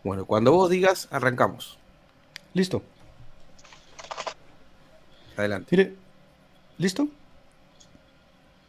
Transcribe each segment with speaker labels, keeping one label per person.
Speaker 1: Bueno, cuando vos digas, arrancamos.
Speaker 2: Listo.
Speaker 1: Adelante.
Speaker 2: Mire, ¿listo?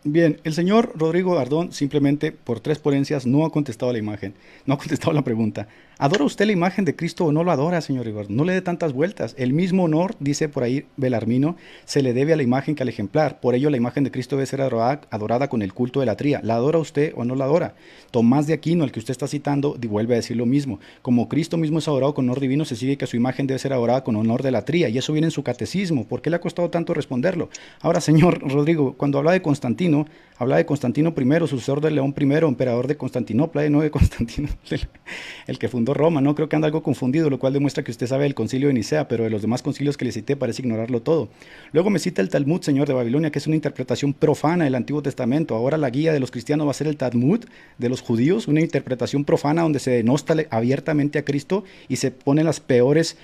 Speaker 2: Bien, el señor Rodrigo Ardón simplemente por tres ponencias no ha contestado la imagen, no ha contestado la pregunta. ¿Adora usted la imagen de Cristo o no lo adora, señor Igor? No le dé tantas vueltas. El mismo honor, dice por ahí Belarmino, se le debe a la imagen que al ejemplar. Por ello la imagen de Cristo debe ser adorada con el culto de la tría. ¿La adora usted o no la adora? Tomás de Aquino, el que usted está citando, vuelve a decir lo mismo. Como Cristo mismo es adorado con honor divino, se sigue que su imagen debe ser adorada con honor de la tría. Y eso viene en su catecismo. ¿Por qué le ha costado tanto responderlo? Ahora, señor Rodrigo, cuando habla de Constantino I, sucesor de León I, emperador de Constantinopla, no de Constantino, el que fundó Roma, ¿no? Creo que anda algo confundido, lo cual demuestra que usted sabe del concilio de Nicea, pero de los demás concilios que le cité parece ignorarlo todo. Luego me cita el Talmud, señor de Babilonia, que es una interpretación profana del Antiguo Testamento. Ahora la guía de los cristianos va a ser el Talmud de los judíos, una interpretación profana donde se denosta abiertamente a Cristo y se ponen las peores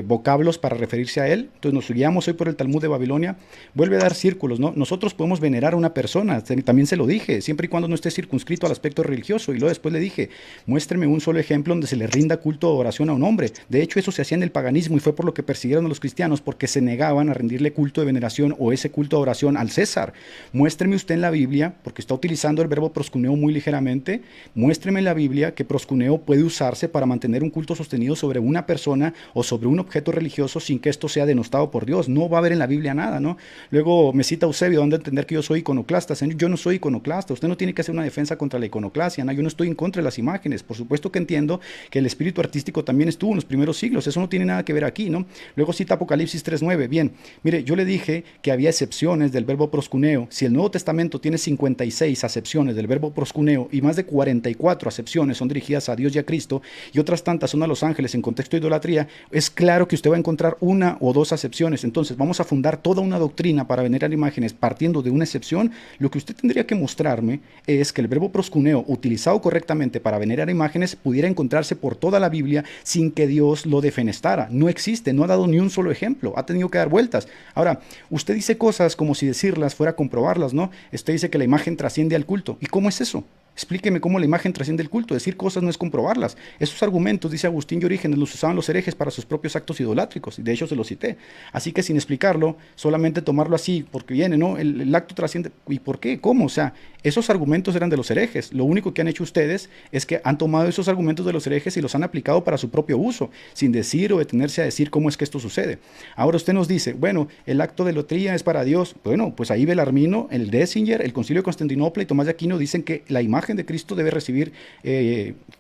Speaker 2: vocablos para referirse a él. Entonces nos guiamos hoy por el Talmud de Babilonia. Vuelve a dar círculos, ¿no? Nosotros podemos venerar a una persona, también se lo dije, siempre y cuando no esté circunscrito al aspecto religioso. Y luego después le dije, muéstreme un solo ejemplo donde se le rinda culto o oración a un hombre. De hecho, eso se hacía en el paganismo y fue por lo que persiguieron a los cristianos, porque se negaban a rendirle culto de veneración o ese culto de oración al César. Muéstreme usted en la Biblia, porque está utilizando el verbo proscuneo muy ligeramente, muéstreme en la Biblia que proscuneo puede usarse para mantener un culto sostenido sobre una persona o sobre un objeto religioso sin que esto sea denostado por Dios. No va a haber en la Biblia nada, ¿no? Luego me cita Eusebio, dando a entender que yo soy iconoclasta. Señor, yo no soy iconoclasta, usted no tiene que hacer una defensa contra la iconoclasia, ¿no? Yo no estoy en contra de las imágenes, por supuesto que entiendo que el espíritu artístico también estuvo en los primeros siglos, eso no tiene nada que ver aquí, ¿no? Luego cita Apocalipsis 3:9, bien, mire, yo le dije que había excepciones del verbo proscuneo. Si el Nuevo Testamento tiene 56 acepciones del verbo proscuneo y más de 44 acepciones son dirigidas a Dios y a Cristo y otras tantas son a los ángeles en contexto de idolatría, es claro que usted va a encontrar una o dos acepciones. Entonces vamos a fundar toda una doctrina para venerar imágenes partiendo de una excepción. Lo que usted tendría que mostrarme es que el verbo proscuneo, utilizado correctamente para venerar imágenes, pudiera encontrarse por toda la Biblia sin que Dios lo defenestrara. No existe, no ha dado ni un solo ejemplo, ha tenido que dar vueltas. Ahora, usted dice cosas como si decirlas fuera a comprobarlas, ¿no? Usted dice que la imagen trasciende al culto. ¿Y cómo es eso? Explíqueme cómo la imagen trasciende el culto. Decir cosas no es comprobarlas. Esos argumentos, dice Agustín y Orígenes, los usaban los herejes para sus propios actos idolátricos, y de hecho se los cité. Así que sin explicarlo, solamente tomarlo así, porque viene, ¿no? El acto trasciende. ¿Y por qué? ¿Cómo? O sea, esos argumentos eran de los herejes. Lo único que han hecho ustedes es que han tomado esos argumentos de los herejes y los han aplicado para su propio uso, sin decir o detenerse a decir cómo es que esto sucede. Ahora usted nos dice, bueno, el acto de lotería es para Dios. Bueno, pues ahí Belarmino, el Dessinger, el Concilio de Constantinopla y Tomás de Aquino dicen que la imagen de Cristo debe recibir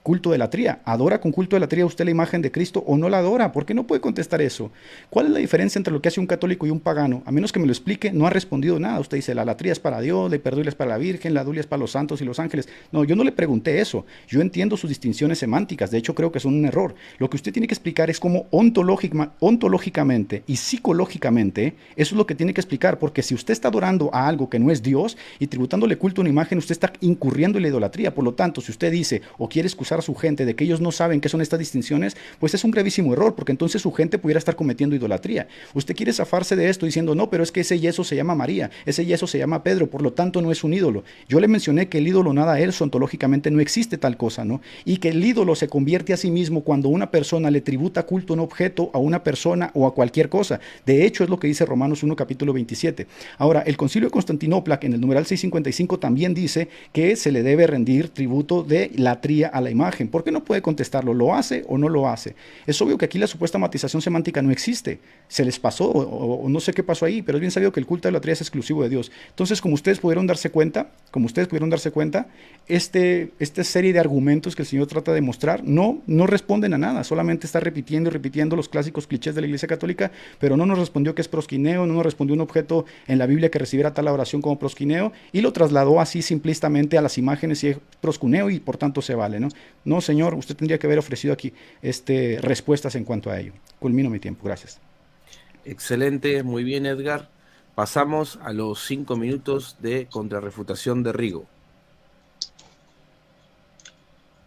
Speaker 2: culto de la tría. ¿Adora con culto de la tría usted la imagen de Cristo o no la adora? ¿Por qué no puede contestar eso? ¿Cuál es la diferencia entre lo que hace un católico y un pagano? A menos que me lo explique, no ha respondido nada. Usted dice, la latría es para Dios, la hiperdulia es para la Virgen, la dulia es para los santos y los ángeles. No, yo no le pregunté eso. Yo entiendo sus distinciones semánticas, de hecho creo que son un error. Lo que usted tiene que explicar es cómo ontológicamente y psicológicamente, eso es lo que tiene que explicar, porque si usted está adorando a algo que no es Dios y tributándole culto a una imagen, usted está incurriendo en la idolatría. Por lo tanto, si usted dice o quiere excusar a su gente de que ellos no saben qué son estas distinciones, pues es un gravísimo error, porque entonces su gente pudiera estar cometiendo idolatría. Usted quiere zafarse de esto diciendo, no, pero es que ese yeso se llama María, ese yeso se llama Pedro, por lo tanto no es un ídolo. Yo le mencioné que el ídolo nada es, ontológicamente no existe tal cosa, ¿no? Y que el ídolo se convierte a sí mismo cuando una persona le tributa culto a un objeto, a una persona o a cualquier cosa. De hecho, es lo que dice Romanos 1, capítulo 27. Ahora, el Concilio de Constantinopla, en el numeral 655, también dice que se le debe rendir tributo de latría a la imagen. ¿Por qué no puede contestarlo? ¿Lo hace o no lo hace? Es obvio que aquí la supuesta matización semántica no existe. Se les pasó o no sé qué pasó ahí, pero es bien sabido que el culto de la latría es exclusivo de Dios. Entonces, como ustedes pudieron darse cuenta, esta serie de argumentos que el Señor trata de mostrar no responden a nada, solamente está repitiendo y repitiendo los clásicos clichés de la Iglesia Católica, pero no nos respondió que es prosquineo, no nos respondió un objeto en la Biblia que recibiera tal oración como prosquineo, y lo trasladó así simplistamente a las imágenes y es proscuneo y por tanto se vale, ¿no? No, señor, usted tendría que haber ofrecido aquí respuestas en cuanto a ello. Culmino mi tiempo, gracias.
Speaker 1: Excelente, muy bien, Edgar. Pasamos a los 5 minutos de contrarrefutación de Rigo.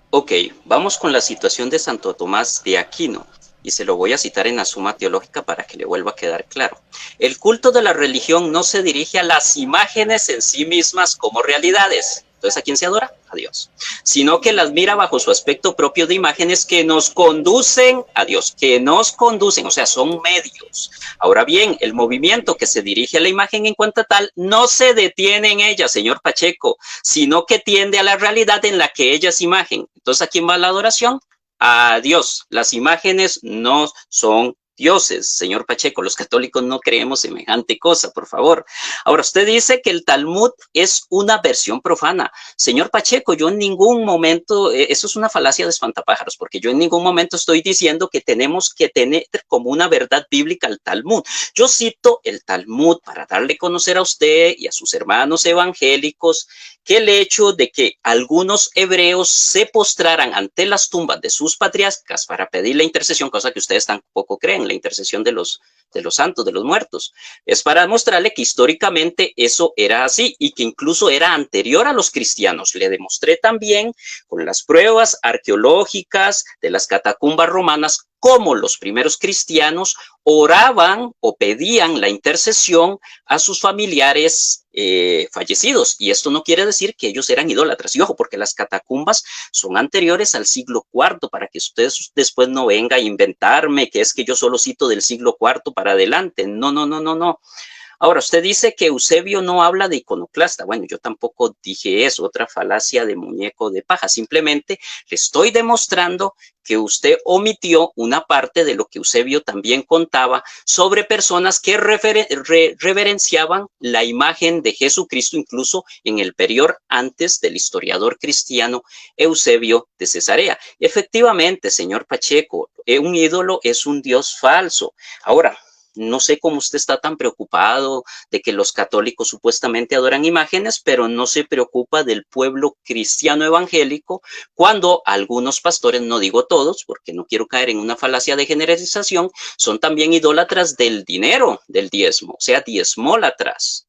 Speaker 3: Ok, vamos con la situación de Santo Tomás de Aquino, y se lo voy a citar en la Suma Teológica para que le vuelva a quedar claro. El culto de la religión no se dirige a las imágenes en sí mismas como realidades. Entonces, ¿a quién se adora? a Dios, sino que las mira bajo su aspecto propio de imágenes que nos conducen a Dios, que nos conducen, o sea, son medios. Ahora bien, el movimiento que se dirige a la imagen en cuanto tal no se detiene en ella, señor Pacheco, sino que tiende a la realidad en la que ella es imagen. Entonces, ¿a quién va la adoración? A Dios. Las imágenes no son dioses, señor Pacheco. Los católicos no creemos semejante cosa, por favor. Ahora, usted dice que el Talmud es una versión profana. Señor Pacheco, yo en ningún momento, eso es una falacia de espantapájaros, porque yo en ningún momento estoy diciendo que tenemos que tener como una verdad bíblica el Talmud. Yo cito el Talmud para darle a conocer a usted y a sus hermanos evangélicos que el hecho de que algunos hebreos se postraran ante las tumbas de sus patriarcas para pedir la intercesión, cosa que ustedes tampoco creen, la intercesión de los santos, de los muertos, es para mostrarle que históricamente eso era así y que incluso era anterior a los cristianos. Le demostré también con las pruebas arqueológicas de las catacumbas romanas cómo los primeros cristianos oraban o pedían la intercesión a sus familiares fallecidos. Y esto no quiere decir que ellos eran idólatras. Y ojo, porque las catacumbas son anteriores al siglo IV, para que ustedes después no vengan a inventarme que es que yo solo cito del siglo IV para adelante. No, no, no, no, no. Ahora, usted dice que Eusebio no habla de iconoclasta. Bueno, yo tampoco dije eso, otra falacia de muñeco de paja. Simplemente le estoy demostrando que usted omitió una parte de lo que Eusebio también contaba sobre personas que reverenciaban la imagen de Jesucristo, incluso en el periodo antes del historiador cristiano Eusebio de Cesarea. Efectivamente, señor Pacheco, un ídolo es un dios falso. Ahora, no sé cómo usted está tan preocupado de que los católicos supuestamente adoran imágenes, pero no se preocupa del pueblo cristiano evangélico, cuando algunos pastores, no digo todos, porque no quiero caer en una falacia de generalización, son también idólatras del dinero, del diezmo, o sea, diezmólatras.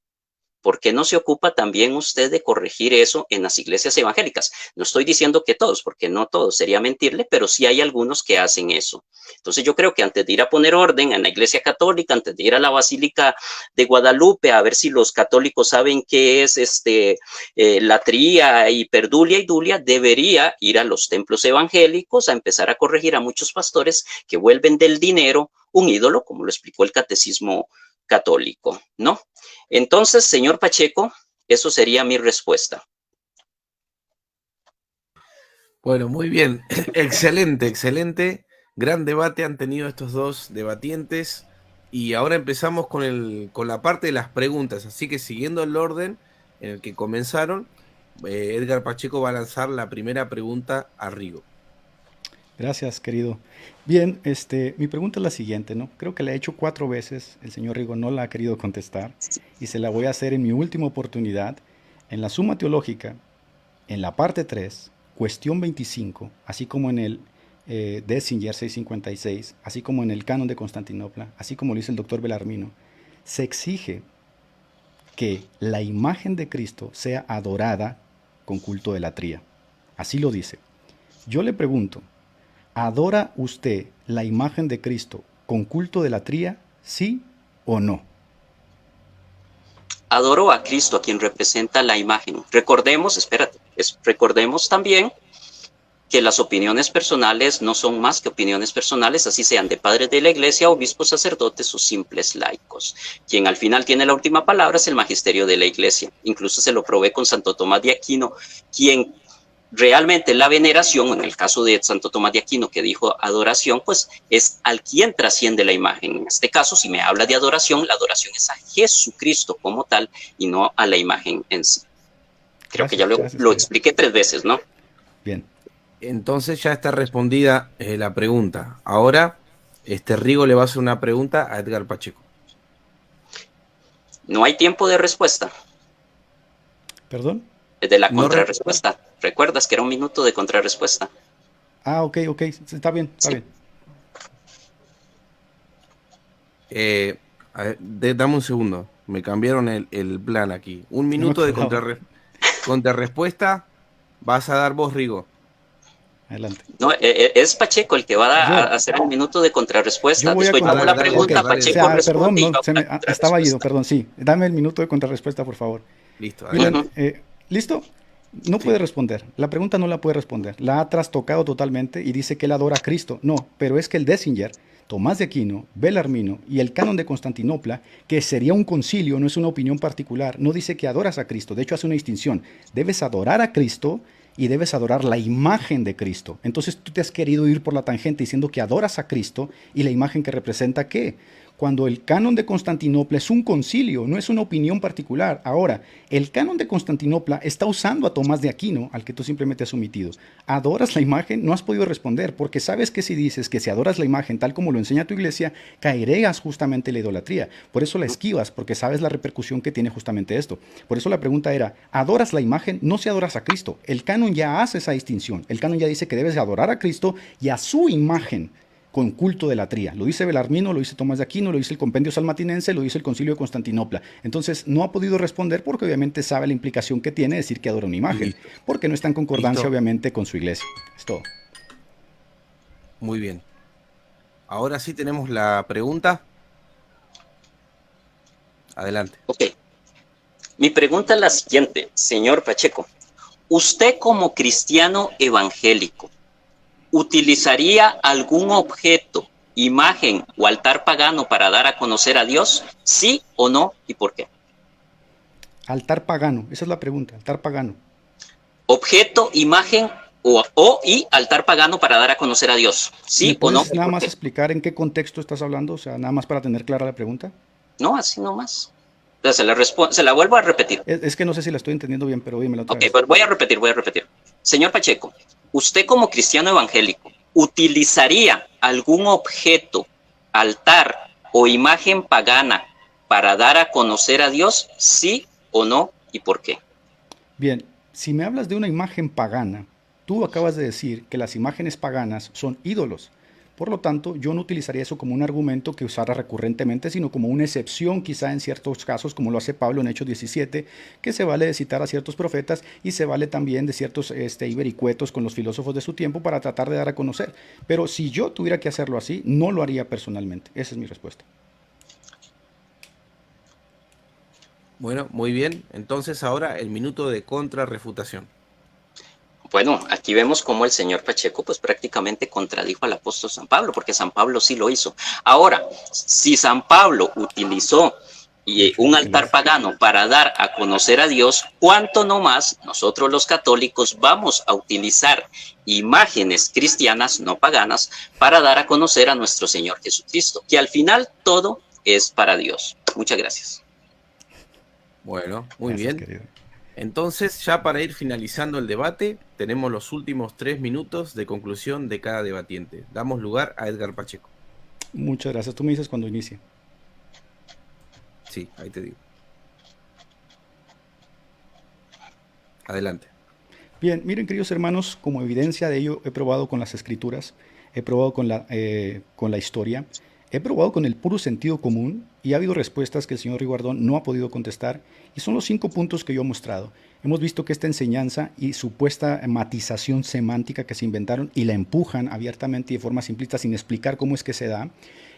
Speaker 3: ¿Por qué no se ocupa también usted de corregir eso en las iglesias evangélicas? No estoy diciendo que todos, porque no todos, sería mentirle, pero sí hay algunos que hacen eso. Entonces yo creo que antes de ir a poner orden en la iglesia católica, antes de ir a la Basílica de Guadalupe, a ver si los católicos saben qué es latría, hiperdulia y dulia, debería ir a los templos evangélicos a empezar a corregir a muchos pastores que vuelven del dinero un ídolo, como lo explicó el catecismo católico, ¿no? Entonces, señor Pacheco, eso sería mi respuesta.
Speaker 1: Bueno, muy bien. Excelente, excelente. Gran debate han tenido estos dos debatientes. Y ahora empezamos con la parte de las preguntas. Así que siguiendo el orden en el que comenzaron, Edgar Pacheco va a lanzar la primera pregunta a Rigo.
Speaker 2: Gracias, querido. Bien, mi pregunta es la siguiente, ¿no? Creo que la he hecho 4 veces, el señor Rigo no la ha querido contestar y se la voy a hacer en mi última oportunidad. En la Suma Teológica, en la parte 3, cuestión 25, así como en el Dessinger 656, así como en el Canon de Constantinopla, así como lo dice el doctor Belarmino, se exige que la imagen de Cristo sea adorada con culto de latría. Así lo dice. Yo le pregunto, ¿adora usted la imagen de Cristo con culto de latría, sí o no?
Speaker 3: Adoro a Cristo, a quien representa la imagen. Recordemos también que las opiniones personales no son más que opiniones personales, así sean de padres de la iglesia, obispos, sacerdotes o simples laicos. Quien al final tiene la última palabra es el magisterio de la iglesia. Incluso se lo probé con Santo Tomás de Aquino, quien realmente la veneración, en el caso de Santo Tomás de Aquino que dijo adoración, pues es al quien trasciende la imagen. En este caso, si me habla de adoración, la adoración es a Jesucristo como tal y no a la imagen en sí. Creo que ya lo expliqué 3 veces, ¿no?
Speaker 2: Bien.
Speaker 1: Entonces ya está respondida la pregunta. Ahora, Rigo le va a hacer una pregunta a Edgar Pacheco.
Speaker 3: No hay tiempo de respuesta.
Speaker 2: ¿Perdón?
Speaker 3: De la contrarrespuesta. ¿Recuerdas que era 1 minuto de contrarrespuesta?
Speaker 2: Ah, ok, está bien, está bien.
Speaker 1: Dame un segundo, me cambiaron el plan aquí. 1 minuto de contrarrespuesta, vas a dar vos, Rigo.
Speaker 2: Adelante.
Speaker 3: No, es Pacheco el que va a hacer 1 minuto de contrarrespuesta. Después yo hago la pregunta,
Speaker 1: okay,
Speaker 3: Pacheco responde.
Speaker 2: Perdón, estaba ido, perdón, sí. Dame el minuto de contrarrespuesta, por favor.
Speaker 1: Listo,
Speaker 2: Miren, ¿listo? No
Speaker 1: Sí.
Speaker 2: puede responder. La pregunta no la puede responder. La ha trastocado totalmente y dice que él adora a Cristo. No, pero es que el Dessinger, Tomás de Aquino, Belarmino y el canon de Constantinopla, que sería un concilio, no es una opinión particular, no dice que adoras a Cristo. De hecho, hace una distinción. Debes adorar a Cristo y debes adorar la imagen de Cristo. Entonces tú te has querido ir por la tangente diciendo que adoras a Cristo y la imagen que representa qué. Cuando el canon de Constantinopla es un concilio, no es una opinión particular. Ahora, el canon de Constantinopla está usando a Tomás de Aquino, al que tú simplemente has omitido. ¿Adoras la imagen? No has podido responder, porque sabes que si dices que si adoras la imagen tal como lo enseña tu iglesia, caerías justamente en la idolatría. Por eso la esquivas, porque sabes la repercusión que tiene justamente esto. Por eso la pregunta era, ¿adoras la imagen? No si adoras a Cristo. El canon ya hace esa distinción. El canon ya dice que debes adorar a Cristo y a su imagen con culto de latría. Lo dice Belarmino, lo dice Tomás de Aquino, lo dice el Compendio Salmatinense, lo dice el Concilio de Constantinopla. Entonces no ha podido responder porque obviamente sabe la implicación que tiene decir que adora una imagen,
Speaker 1: Listo.
Speaker 2: porque no está en concordancia
Speaker 1: Listo.
Speaker 2: obviamente con su iglesia. Es todo.
Speaker 1: Muy bien. Ahora sí tenemos la pregunta. Adelante.
Speaker 3: Ok. Mi pregunta es la siguiente, señor Pacheco. Usted como cristiano evangélico, ¿utilizaría algún objeto, imagen o altar pagano para dar a conocer a Dios? ¿Sí o no? ¿Y por qué?
Speaker 2: Altar pagano, esa es la pregunta, altar pagano.
Speaker 3: Objeto, imagen y altar pagano para dar a conocer a Dios.
Speaker 2: ¿Me
Speaker 3: ¿Sí o no?
Speaker 2: puedes
Speaker 3: ¿Y
Speaker 2: nada
Speaker 3: por
Speaker 2: más
Speaker 3: qué?
Speaker 2: explicar en qué contexto estás hablando? O sea, nada más para tener clara la pregunta.
Speaker 3: No, así nomás. Entonces, se la vuelvo a repetir.
Speaker 2: Es que no sé si la estoy entendiendo bien, pero dímela otra
Speaker 3: Ok,
Speaker 2: vez.
Speaker 3: pues voy a repetir. Señor Pacheco, usted como cristiano evangélico, ¿utilizaría algún objeto, altar o imagen pagana para dar a conocer a Dios? ¿Sí o no? ¿Y por qué?
Speaker 2: Bien, si me hablas de una imagen pagana, tú acabas de decir que las imágenes paganas son ídolos. Por lo tanto, yo no utilizaría eso como un argumento que usara recurrentemente, sino como una excepción quizá en ciertos casos, como lo hace Pablo en Hechos 17, que se vale de citar a ciertos profetas y se vale también de ciertos ibericuetos con los filósofos de su tiempo para tratar de dar a conocer. Pero si yo tuviera que hacerlo así, no lo haría personalmente. Esa es mi respuesta.
Speaker 1: Bueno, muy bien. Entonces ahora el minuto de contrarrefutación.
Speaker 3: Bueno, aquí vemos cómo el señor Pacheco pues prácticamente contradijo al apóstol San Pablo, porque San Pablo sí lo hizo. Ahora, si San Pablo utilizó un altar pagano para dar a conocer a Dios, ¿cuánto no más nosotros los católicos vamos a utilizar imágenes cristianas, no paganas, para dar a conocer a nuestro Señor Jesucristo? Que al final todo es para Dios. Muchas gracias.
Speaker 1: Bueno, muy
Speaker 2: Gracias,
Speaker 1: bien.
Speaker 2: querido.
Speaker 1: Entonces, ya para ir finalizando el debate, tenemos los últimos 3 minutos de conclusión de cada debatiente. Damos lugar a Edgar Pacheco.
Speaker 2: Muchas gracias. Tú me dices cuando inicie.
Speaker 1: Sí, ahí te digo. Adelante.
Speaker 2: Bien, miren, queridos hermanos, como evidencia de ello he probado con las escrituras, he probado con la historia, he probado con el puro sentido común y ha habido respuestas que el señor Riguardón no ha podido contestar y son los 5 puntos que yo he mostrado. Hemos visto que esta enseñanza y supuesta matización semántica que se inventaron y la empujan abiertamente y de forma simplista sin explicar cómo es que se da,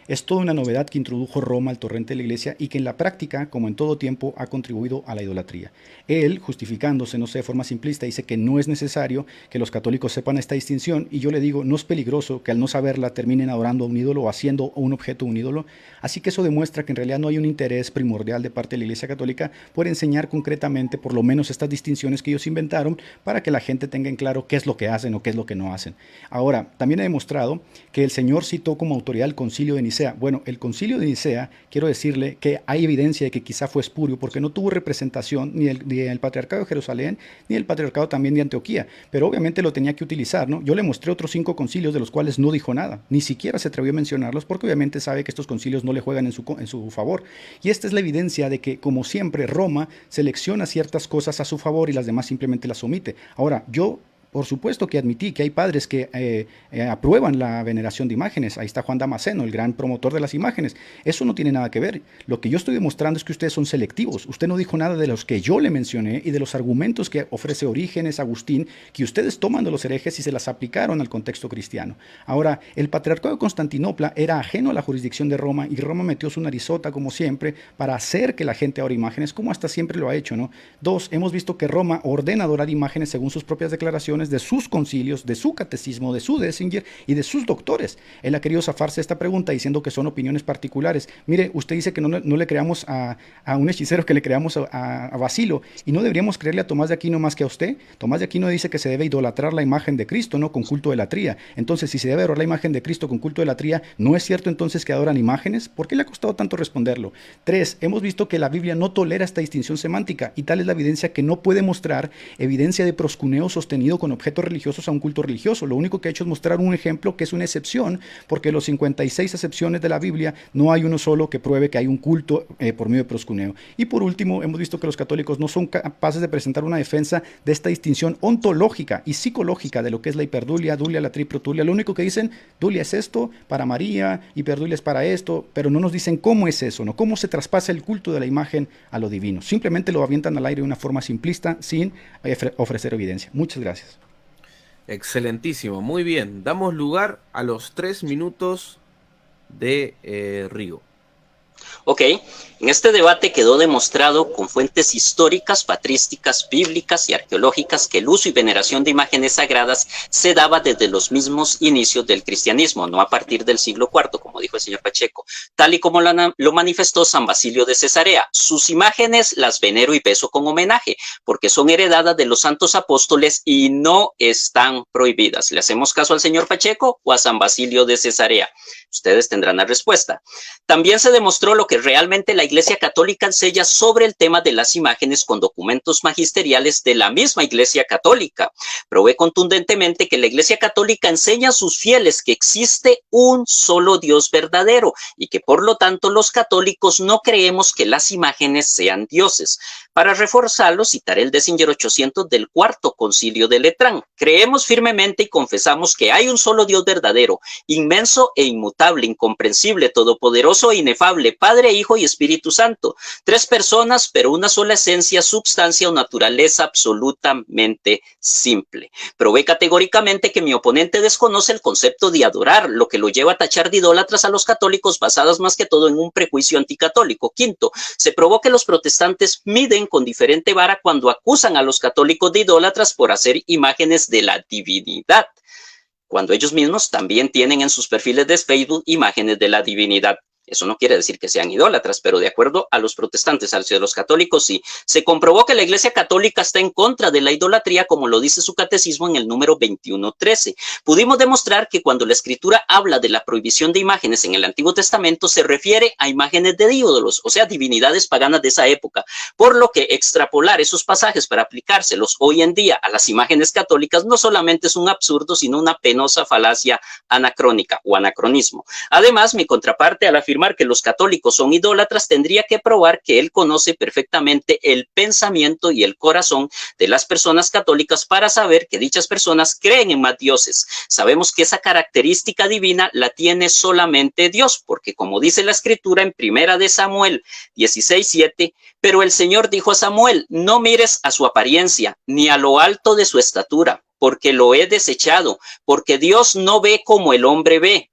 Speaker 2: es toda una novedad que introdujo Roma al torrente de la iglesia y que en la práctica, como en todo tiempo, ha contribuido a la idolatría. Él, justificándose, no sé, de forma simplista, dice que no es necesario que los católicos sepan esta distinción y yo le digo, no es peligroso que al no saberla terminen adorando a un ídolo o haciendo un objeto un ídolo. Así que eso demuestra que en realidad no hay un interés primordial de parte de la iglesia católica por enseñar concretamente por lo menos estas distinciones que ellos inventaron para que la gente tenga en claro qué es lo que hacen o qué es lo que no hacen. Ahora, también he demostrado que el Señor citó como autoridad el concilio de Nicea. Bueno, el concilio de Nicea, quiero decirle que hay evidencia de que quizá fue espurio porque no tuvo representación ni el patriarcado de Jerusalén ni el patriarcado también de Antioquía, pero obviamente lo tenía que utilizar, ¿no? Yo le mostré otros 5 concilios de los cuales no dijo nada, ni siquiera se atrevió a mencionarlos porque obviamente sabe que estos concilios no le juegan en su favor. Y esta es la evidencia de que, como siempre, Roma selecciona ciertas cosas a su favor y las demás simplemente las omite. Ahora, yo Por supuesto que admití que hay padres que aprueban la veneración de imágenes. Ahí está Juan Damasceno, el gran promotor de las imágenes. Eso no tiene nada que ver. Lo que yo estoy demostrando es que ustedes son selectivos. Usted no dijo nada de los que yo le mencioné y de los argumentos que ofrece Orígenes, Agustín, que ustedes toman de los herejes y se las aplicaron al contexto cristiano. Ahora, el patriarcado de Constantinopla era ajeno a la jurisdicción de Roma y Roma metió su narizota, como siempre, para hacer que la gente adore imágenes, como hasta siempre lo ha hecho, ¿no? Dos, hemos visto que Roma ordena adorar imágenes según sus propias declaraciones de sus concilios, de su catecismo, de su Dessinger y de sus doctores. Él ha querido zafarse de esta pregunta diciendo que son opiniones particulares. Mire, usted dice que no le creamos a un hechicero, que le creamos a Basilo, y no deberíamos creerle a Tomás de Aquino más que a usted. Tomás de Aquino dice que se debe idolatrar la imagen de Cristo, ¿no? Con culto de latría. Entonces, si se debe adorar la imagen de Cristo con culto de latría, ¿no es cierto entonces que adoran imágenes? ¿Por qué le ha costado tanto responderlo? Tres, hemos visto que la Biblia no tolera esta distinción semántica, y tal es la evidencia que no puede mostrar evidencia de proscuneo sostenido con objetos religiosos a un culto religioso. Lo único que ha hecho es mostrar un ejemplo que es una excepción, porque los 56 acepciones de la Biblia no hay uno solo que pruebe que hay un culto por medio de proscuneo. Y por último, hemos visto que los católicos no son capaces de presentar una defensa de esta distinción ontológica y psicológica de lo que es la hiperdulia, dulia, la triprotulia. Lo único que dicen, dulia es esto para María, hiperdulia es para esto, pero no nos dicen cómo es eso, ¿no? Cómo se traspasa el culto de la imagen a lo divino. Simplemente lo avientan al aire de una forma simplista sin ofrecer evidencia. Muchas gracias.
Speaker 1: Excelentísimo, muy bien. Damos lugar a los 3 minutos de Rigo.
Speaker 3: Ok, en este debate quedó demostrado con fuentes históricas, patrísticas, bíblicas y arqueológicas que el uso y veneración de imágenes sagradas se daba desde los mismos inicios del cristianismo, no a partir del siglo IV, como dijo el señor Pacheco, tal y como lo manifestó San Basilio de Cesarea. Sus imágenes las venero y beso con homenaje, porque son heredadas de los santos apóstoles y no están prohibidas. ¿Le hacemos caso al señor Pacheco o a San Basilio de Cesarea? Ustedes tendrán la respuesta. También se demostró lo que realmente la Iglesia Católica enseña sobre el tema de las imágenes con documentos magisteriales de la misma Iglesia Católica. Probé contundentemente que la Iglesia Católica enseña a sus fieles que existe un solo Dios verdadero y que por lo tanto los católicos no creemos que las imágenes sean dioses. Para reforzarlo, citaré el Dessinger 800 del Cuarto Concilio de Letrán. Creemos firmemente y confesamos que hay un solo Dios verdadero, inmenso e inmutable, incomprensible, todopoderoso e inefable, Padre, Hijo y Espíritu Santo. 3 personas, pero una sola esencia, substancia o naturaleza absolutamente simple. Probé categóricamente que mi oponente desconoce el concepto de adorar, lo que lo lleva a tachar de idólatras a los católicos basadas más que todo en un prejuicio anticatólico. Quinto, se probó que los protestantes miden con diferente vara cuando acusan a los católicos de idólatras por hacer imágenes de la divinidad, cuando ellos mismos también tienen en sus perfiles de Facebook imágenes de la divinidad. Eso no quiere decir que sean idólatras, pero de acuerdo a los protestantes, a los católicos, sí. Se comprobó que la Iglesia Católica está en contra de la idolatría, como lo dice su catecismo en el número 2113. Pudimos demostrar que cuando la Escritura habla de la prohibición de imágenes en el Antiguo Testamento, se refiere a imágenes de ídolos, o sea, divinidades paganas de esa época, por lo que extrapolar esos pasajes para aplicárselos hoy en día a las imágenes católicas no solamente es un absurdo, sino una penosa falacia anacrónica o anacronismo. Además, mi contraparte al afirmar que los católicos son idólatras tendría que probar que él conoce perfectamente el pensamiento y el corazón de las personas católicas para saber que dichas personas creen en más dioses. Sabemos que esa característica divina la tiene solamente Dios, porque como dice la Escritura en Primera de Samuel 16:7, pero el Señor dijo a Samuel, no mires a su apariencia, ni a lo alto de su estatura, porque lo he desechado, porque Dios no ve como el hombre ve.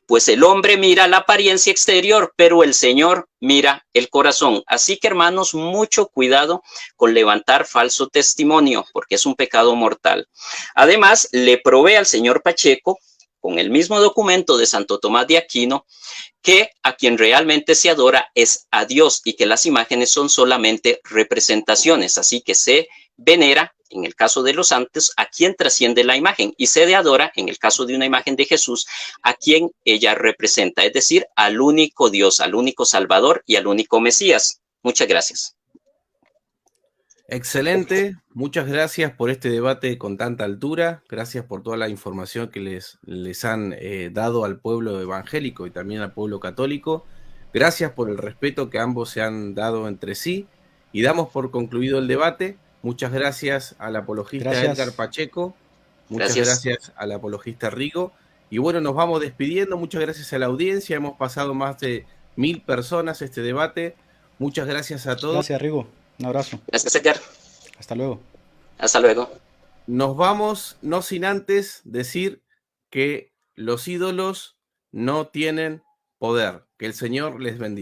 Speaker 3: Pues el hombre mira la apariencia exterior, pero el Señor mira el corazón. Así que, hermanos, mucho cuidado con levantar falso testimonio, porque es un pecado mortal. Además, le probé al señor Pacheco, con el mismo documento de Santo Tomás de Aquino, que a quien realmente se adora es a Dios y que las imágenes son solamente representaciones. Así que se venera, en el caso de los santos, a quien trasciende la imagen, y se adora, en el caso de una imagen de Jesús, a quien ella representa, es decir, al único Dios, al único Salvador y al único Mesías. Muchas gracias.
Speaker 1: Excelente, muchas gracias por este debate con tanta altura, gracias por toda la información que les han dado al pueblo evangélico y también al pueblo católico. Gracias por el respeto que ambos se han dado entre sí, y damos por concluido el debate. Muchas gracias al apologista Edgar Pacheco Muchas gracias al apologista Rigo. Y bueno, nos vamos despidiendo. Muchas gracias a la audiencia. Hemos pasado más de 1000 personas este debate. Muchas gracias a todos.
Speaker 2: Gracias, Rigo. Un abrazo.
Speaker 3: Gracias, Edgar.
Speaker 2: Hasta luego.
Speaker 3: Hasta luego.
Speaker 1: Nos vamos, no sin antes decir que los ídolos no tienen poder. Que el Señor les bendiga.